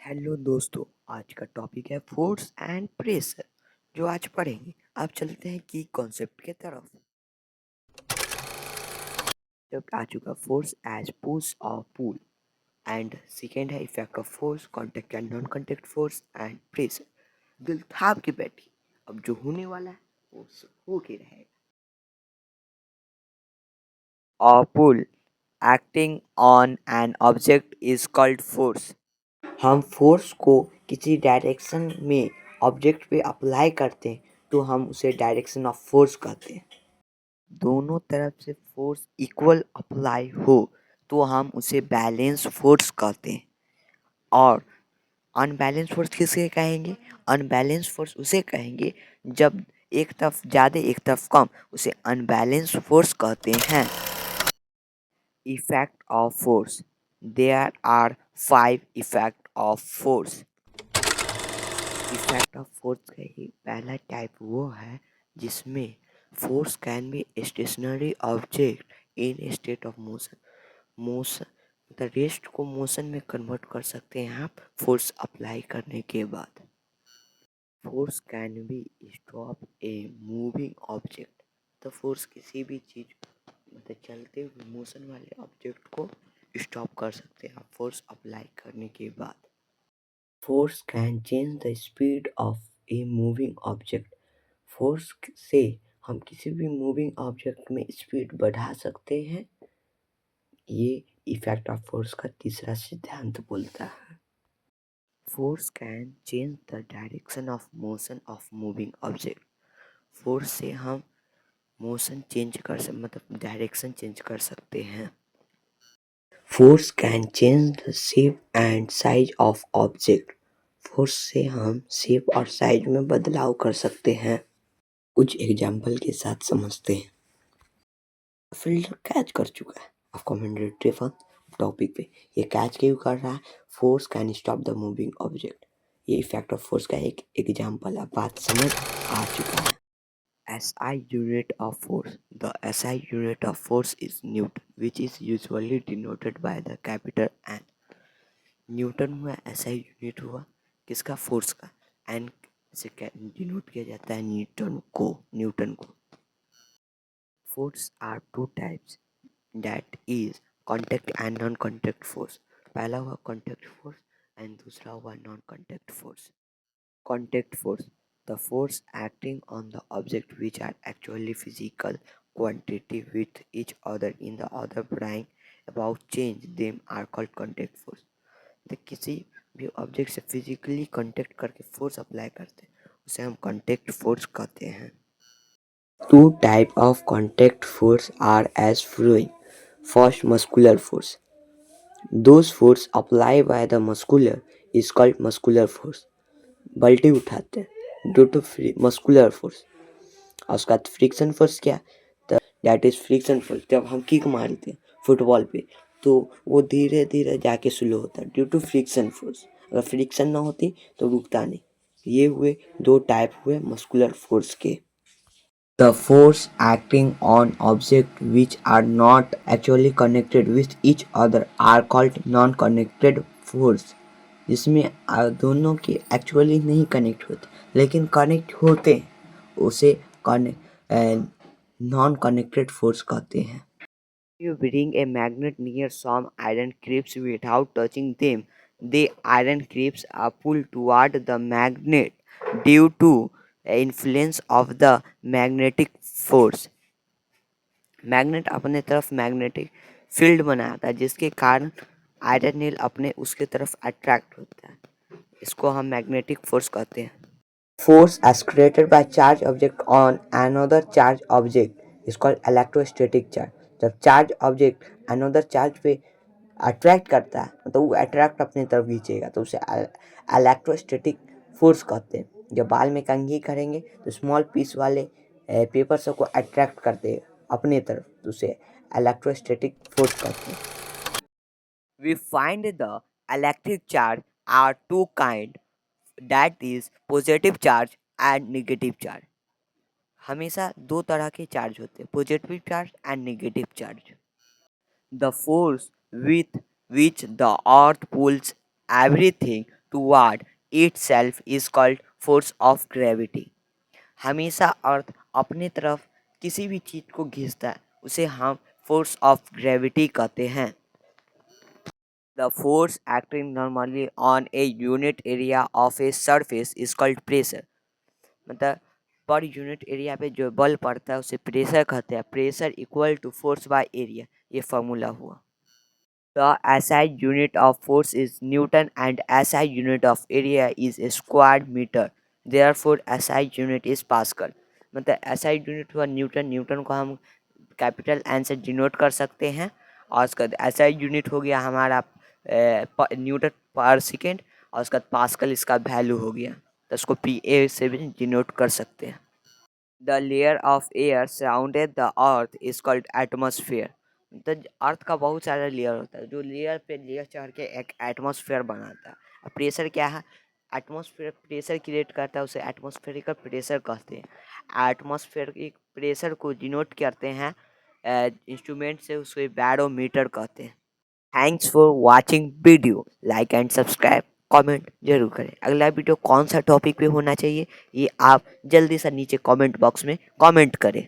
Hello दोस्तों। आज का टॉपिक है फोर्स एंड प्रेशर जो आज पढ़ेंगे। अब चलते हैं की कॉन्सेप्ट के तरफ। जब आ चुका फोर्स एज पुश और पुल एंड सेकेंड है effect of force, contact and non contact force and pressure. दिल थाप के बैठी, अब जो होने वाला है वो हो के रहेगा। और pull acting on an object is called force. हम फोर्स को किसी डायरेक्शन में ऑब्जेक्ट पे अप्लाई करते हैं तो हम उसे डायरेक्शन ऑफ फोर्स कहते हैं। दोनों तरफ से फोर्स इक्वल अप्लाई हो तो हम उसे बैलेंस फोर्स कहते हैं। और अनबैलेंस फोर्स किसे कहेंगे? अनबैलेंस फोर्स उसे कहेंगे जब एक तरफ ज़्यादा एक तरफ कम, उसे अनबैलेंस फोर्स कहते हैं। Effect of force, there are 5 effect of force. Effect of force का ही पहला टाइप वो है जिसमें force can be stationary object in state of motion. Motion the rest को मोशन में कन्वर्ट कर सकते हैं आप फोर्स अप्लाई करने के बाद। Force can be stop a moving object. तो फोर्स किसी भी चीज मतलब चलते हुए मोशन वाले ऑब्जेक्ट को स्टॉप कर सकते हैं आप फोर्स अप्लाई करने के बाद। Force can change the speed of A moving object. Force से हम किसी भी मूविंग ऑब्जेक्ट में स्पीड बढ़ा सकते हैं। ये इफेक्ट ऑफ फोर्स का तीसरा सिद्धांत बोलता है। Force can change the direction of motion of moving object. Force से हम मोशन चेंज कर सकते मतलब डायरेक्शन चेंज कर सकते हैं। Force can change the shape and size of object. Force से हम शेप और साइज में बदलाव कर सकते हैं। कुछ एग्जाम्पल के साथ समझते हैं। फील्डर कैच कर चुका है, आप कमेंटेटरी टॉपिक पे ये कैच क्यों कर रहा है? Force can stop the moving object. ये इफेक्ट ऑफ फोर्स का एक एग्जाम्पल है, बात समझ आ चुका है। SI unit of force. The SI unit of force is Newton, which is usually denoted by the capital N. Newton हुआ, SI यूनिट हुआ किसका? फोर्स का। एन से डिनोट किया जाता है न्यूटन को। Force are two types, that is contact and non-contact force। पहला हुआ contact force एंड दूसरा हुआ non-contact force। Contact force, the force acting on the object which are actually physical quantity with each other in the other bring about change them are called contact force। तो किसी भी object से physically contact करके force apply करते हैं उसे हम contact force कहते हैं। Two types of contact force are as following. First, muscular force. Those force applied by the muscular is called muscular force. बल्टी उठाते हैं ड्यू टू मस्कुलर फोर्स। और उसका फ्रिक्शन फोर्स क्या? That is friction force. जब हम kick मारते हैं फुटबॉल पे तो वो धीरे धीरे जाके स्लो होता है ड्यू टू फ्रिक्शन फोर्स। अगर फ्रिक्शन ना होती तो रुकता नहीं। ये हुए दो टाइप हुए मस्कुलर फोर्स के। The force acting on objects which are not actually connected with each other are called non-connected force। जिसमें दोनों के एक्चुअली नहीं कनेक्ट होते लेकिन कनेक्ट होते हैं उसे नॉन कनेक्टेड फोर्स कहते हैं। You bring a magnet near some iron clips without touching them, the iron clips are pulled toward the magnet due to influence of the magnetic force। Magnet अपने तरफ magnetic field बनाता है जिसके कारण iron नील अपने उसके तरफ अट्रैक्ट होता है। इसको हम मैग्नेटिक फोर्स कहते हैं। Force as created by charged object on another charged object is called electrostatic charge। जब चार्ज ऑब्जेक्ट another चार्ज पे अट्रैक्ट करता है मतलब वो अट्रैक्ट अपनी तरफ खींचेगा तो उसे इलेक्ट्रोस्टैटिक फोर्स कहते हैं। जब बाल में कंघी करेंगे तो स्मॉल पीस वाले पेपर सबको अट्रैक्ट करते हैं अपने तरफ तो उसे इलेक्ट्रोस्टैटिक फोर्स कहते हैं। We find the electric charge are two kind, that is positive charge and negative charge. हमेशा दो तरह के चार्ज होते हैं, positive charge and negative charge. The force with which the earth pulls everything toward itself is called force of gravity। हमेशा अर्थ अपने तरफ किसी भी चीज को खींचता है उसे हम फोर्स ऑफ ग्रेविटी कहते हैं। The force acting normally on a unit area of a surface is called pressure. मतलब पर यूनिट एरिया पे जो बल पड़ता है उसे प्रेशर कहते हैं। Pressure equal to force by area, ये फॉर्मूला हुआ। The SI unit of force is Newton and SI unit of area is square meter. Therefore, SI unit is Pascal। मतलब SI यूनिट हुआ न्यूटन, न्यूटन को हम capital N से denote कर सकते हैं। और उसका SI यूनिट हो गया हमारा न्यूटन पर सेकेंड, और उसका पास्कल इसका वैल्यू हो गया, तो उसको PA से भी डिनोट कर सकते हैं। The layer of air surrounded the earth is called atmosphere. तो अर्थ का बहुत सारा लेयर होता है, जो लेयर पे लेयर चढ़ के एक एटमॉस्फेयर बनाता है। अब प्रेशर क्या है? एटमॉस्फेयर प्रेशर क्रिएट करता है, उसे एटमॉस्फेरिकल प्रेशर कहते हैं। एटमॉस्फेरिक प्रेशर को डिनोट करते हैं इंस्ट्रूमेंट से, उसे बैरोमीटर कहते हैं। Thanks for watching video. Like and subscribe, comment जरूर करें। अगला वीडियो कौन सा टॉपिक पे होना चाहिए ये आप जल्दी से नीचे कमेंट बॉक्स में कमेंट करें।